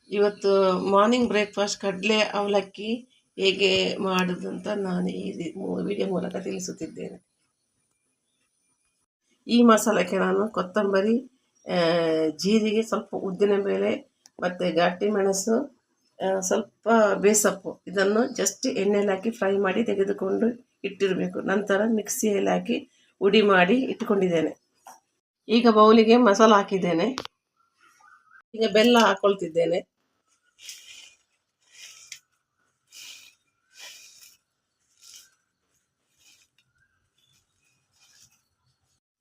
ಇವತ್ತು morning breakfast ಕಡಲೆ ಅವಲಕ್ಕಿ ಹೇಗೆ ಮಾಡೋದು ಅಂತ ನಾನು ಈ ವಿಡಿಯೋ ಮೂಲಕ ತಿಳಿಸುತ್ತಿದ್ದೇನೆ. ಈ ಮಸಾಲಕ್ಕೆ ನಾನು ಕೊತ್ತಂಬರಿ, ಜೀರಿಗೆ, ಸ್ವಲ್ಪ ಉದ್ದಿನಬೇಳೆ ಮತ್ತು ಗಟ್ಟಿ ಮೆಣಸು, ಸ್ವಲ್ಪ ಬೇಸಪ್ಪು ಇದನ್ನು ಜಸ್ಟ್ ಎಣ್ಣೆಯಲ್ಲಿ ಹಾಕಿ ಫ್ರೈ ಮಾಡಿ ತೆಗೆದುಕೊಂಡು ಇಟ್ಟಿರಬೇಕು. ನಂತರ ಮಿಕ್ಸಿಯಲ್ಲಿ ಹಾಕಿ ಉಡಿ ಮಾಡಿ ಇಟ್ಟುಕೊಂಡಿದ್ದೇನೆ. ಈಗ ಬೌಲಿಗೆ ಮಸಾಲ ಹಾಕಿದ್ದೇನೆ. ಈಗ ಬೆಲ್ಲ ಹಾಕೊಳ್ತಿದ್ದೇನೆ.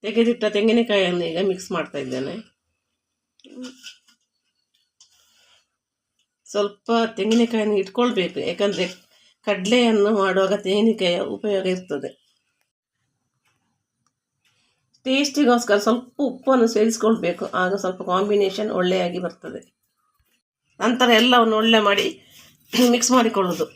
ತೆಗೆದಿಟ್ಟ ತೆಂಗಿನಕಾಯಿಯನ್ನು ಈಗ ಮಿಕ್ಸ್ ಮಾಡ್ತಾ ಇದ್ದೇನೆ. ಸ್ವಲ್ಪ ತೆಂಗಿನಕಾಯಿಯನ್ನು ಇಟ್ಕೊಳ್ಬೇಕು, ಯಾಕಂದರೆ ಕಡಲೆಯನ್ನು ಮಾಡುವಾಗ ತೆಂಗಿನಕಾಯಿಯ ಉಪಯೋಗ ಇರ್ತದೆ. ಟೇಸ್ಟಿಗೋಸ್ಕರ ಸ್ವಲ್ಪ ಉಪ್ಪನ್ನು ಸೇರಿಸ್ಕೊಳ್ಬೇಕು, ಆಗ ಸ್ವಲ್ಪ ಕಾಂಬಿನೇಷನ್ ಒಳ್ಳೆಯಾಗಿ ಬರ್ತದೆ. ನಂತರ ಎಲ್ಲವನ್ನು ಒಳ್ಳೆ ಮಾಡಿ ಮಿಕ್ಸ್ ಮಾಡಿಕೊಳ್ಳೋದು.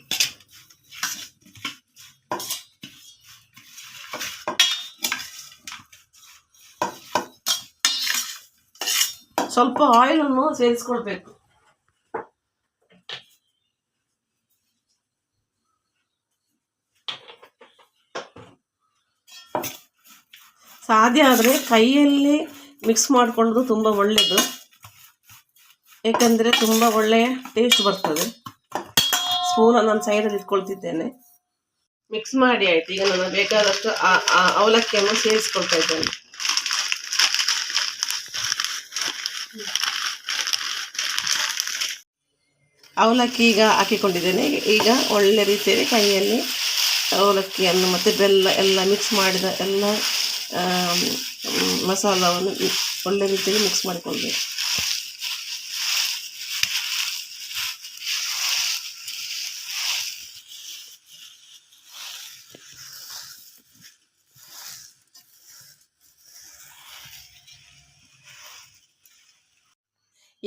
ಸ್ವಲ್ಪ ಆಯಿಲನ್ನು ಸೇರಿಸ್ಕೊಳ್ಬೇಕು. ಸಾಧ್ಯ ಆದರೆ ಕೈಯಲ್ಲಿ ಮಿಕ್ಸ್ ಮಾಡಿಕೊಳ್ಳೋದು ತುಂಬ ಒಳ್ಳೆಯದು, ಏಕೆಂದರೆ ತುಂಬ ಒಳ್ಳೆಯ ಟೇಸ್ಟ್ ಬರ್ತದೆ. ಸ್ಪೂನನ್ನು ನಾನು ಸೈಡಲ್ಲಿ ಇಟ್ಕೊಳ್ತಿದ್ದೇನೆ. ಮಿಕ್ಸ್ ಮಾಡಿ ಆಯಿತು. ಈಗ ನಾನು ಬೇಕಾದಷ್ಟು ಅವಲಕ್ಕಿಯನ್ನು ಸೇರಿಸ್ಕೊಳ್ತಾ ಇದ್ದೇನೆ. ಅವಲಕ್ಕಿ ಈಗ ಹಾಕಿಕೊಂಡಿದ್ದೇನೆ. ಈಗ ಒಳ್ಳೆ ರೀತಿಯಲ್ಲಿ ಕೈಯಲ್ಲಿ ಅವಲಕ್ಕಿಯನ್ನು ಮತ್ತು ಬೆಲ್ಲ ಎಲ್ಲ ಮಿಕ್ಸ್ ಮಾಡಿದ ಎಲ್ಲ ಮಸಾಲವನ್ನು ಒಳ್ಳೆ ರೀತಿಯಲ್ಲಿ ಮಿಕ್ಸ್ ಮಾಡಿಕೊಳ್ಬೇಕು.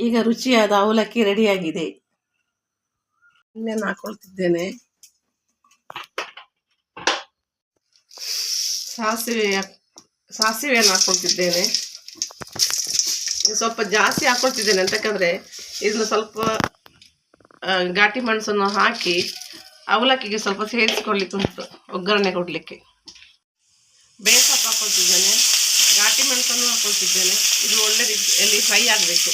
ಈಗ ರುಚಿಯಾದ ಅವಲಕ್ಕಿ ರೆಡಿಯಾಗಿದೆ. ಎಣ್ಣೆಯನ್ನು ಹಾಕೊಳ್ತಿದ್ದೇನೆ. ಸಾಸಿವೆಯನ್ನು ಹಾಕ್ಕೊಳ್ತಿದ್ದೇನೆ. ಸ್ವಲ್ಪ ಜಾಸ್ತಿ ಹಾಕ್ಕೊಳ್ತಿದ್ದೇನೆ, ಅಂತಕ್ಕಂದರೆ ಇದನ್ನು ಸ್ವಲ್ಪ ಘಾಟಿ ಮೆಣಸನ್ನು ಹಾಕಿ ಅವಲಕ್ಕಿಗೆ ಸ್ವಲ್ಪ ಸೇರಿಸಿಕೊಳ್ಳಿಕ್ಕೆ ಉಂಟು, ಒಗ್ಗರಣೆ ಕೊಡಲಿಕ್ಕೆ. ಬೇಸಪ್ಪ ಹಾಕ್ಕೊಳ್ತಿದ್ದೇನೆ, ಘಾಟಿ ಮೆಣಸನ್ನು ಹಾಕ್ಕೊಳ್ತಿದ್ದೇನೆ. ಇದು ಒಳ್ಳೆ ರೀತಿಯಲ್ಲಿ ಫ್ರೈ ಆಗಬೇಕು.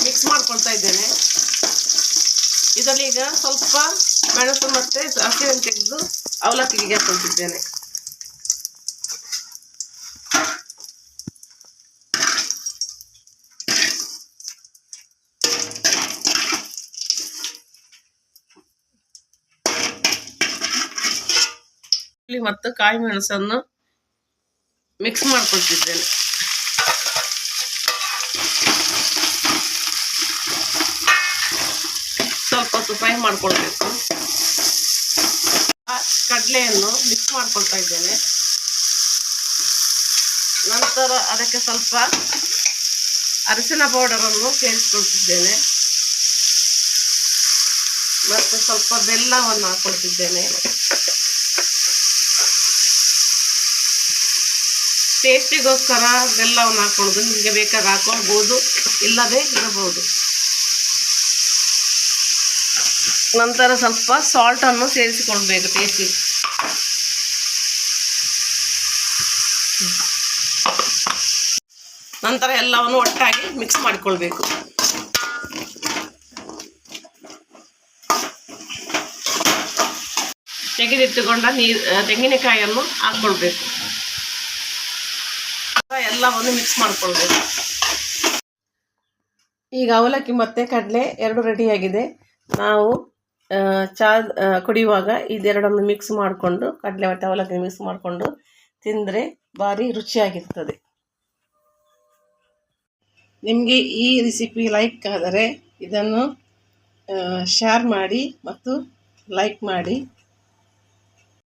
ಮಿಕ್ಸ್ ಮಾಡ್ಕೊಳ್ತಾ ಇದ್ದೇನೆ. ಇದರಲ್ಲಿ ಈಗ ಸ್ವಲ್ಪ ಮೆಣಸು ಮತ್ತು ಹಸಿವನ್ನು ತೆಗೆದು ಅವಲಕ್ಕಿಗೆ ಹಾಕೊಳ್ತಿದ್ದೇನೆ. ಮತ್ತು ಕಾಯಿ ಮೆಣಸನ್ನು ಮಿಕ್ಸ್ ಮಾಡ್ಕೊಳ್ತಿದ್ದೇನೆ. ಸ್ವಲ್ಪ ಹೊತ್ತು ಫ್ರೈ ಮಾಡ್ಕೊಳ್ಬೇಕು. ಕಡಲೆಯನ್ನು ಮಿಕ್ಸ್ ಮಾಡ್ಕೊಳ್ತಾ ಇದ್ದೇನೆ. ನಂತರ ಅದಕ್ಕೆ ಸ್ವಲ್ಪ ಅರಿಶಿನ ಪೌಡರನ್ನು ಸೇರಿಸ್ಕೊಳ್ತಿದ್ದೇನೆ ಮತ್ತು ಸ್ವಲ್ಪ ಬೆಲ್ಲವನ್ನು ಹಾಕ್ಕೊಳ್ತಿದ್ದೇನೆ. ಟೇಸ್ಟಿಗೋಸ್ಕರ ಬೆಲ್ಲವನ್ನು ಹಾಕೊಳ್ಳೋದು, ನಿಮಗೆ ಬೇಕಾದ್ರೆ ಹಾಕೊಳ್ಬೋದು, ಇಲ್ಲದೆ ಇರಬಹುದು. ನಂತರ ಸ್ವಲ್ಪ ಸಾಲ್ಟನ್ನು ಸೇರಿಸಿಕೊಳ್ಬೇಕು ಟೇಸ್ಟಿಗೆ. ನಂತರ ಎಲ್ಲವನ್ನು ಒಟ್ಟಾಗಿ ಮಿಕ್ಸ್ ಮಾಡಿಕೊಳ್ಬೇಕು. ತೆಗೆದಿಟ್ಟುಕೊಂಡ ತೆಂಗಿನಕಾಯಿಯನ್ನು ಹಾಕ್ಕೊಳ್ಬೇಕು. ಎಲ್ಲವನ್ನು ಮಿಕ್ಸ್ ಮಾಡಿಕೊಳ್ಬೇಕು. ಈಗ ಅವಲಕ್ಕಿ ಮತ್ತು ಕಡಲೆ ಎರಡು ರೆಡಿಯಾಗಿದೆ. ನಾವು ಚಹಾ ಕುಡಿಯುವಾಗ ಇದೆರಡನ್ನು ಮಿಕ್ಸ್ ಮಾಡಿಕೊಂಡು, ಕಡಲೆ ಮತ್ತು ಅವಲಕ್ಕಿ ಮಿಕ್ಸ್ ಮಾಡಿಕೊಂಡು ತಿಂದರೆ ಭಾರಿ ರುಚಿಯಾಗಿರ್ತದೆ. ನಿಮಗೆ ಈ ರೆಸಿಪಿ ಲೈಕ್ ಆದರೆ ಇದನ್ನು ಶೇರ್ ಮಾಡಿ ಮತ್ತು ಲೈಕ್ ಮಾಡಿ.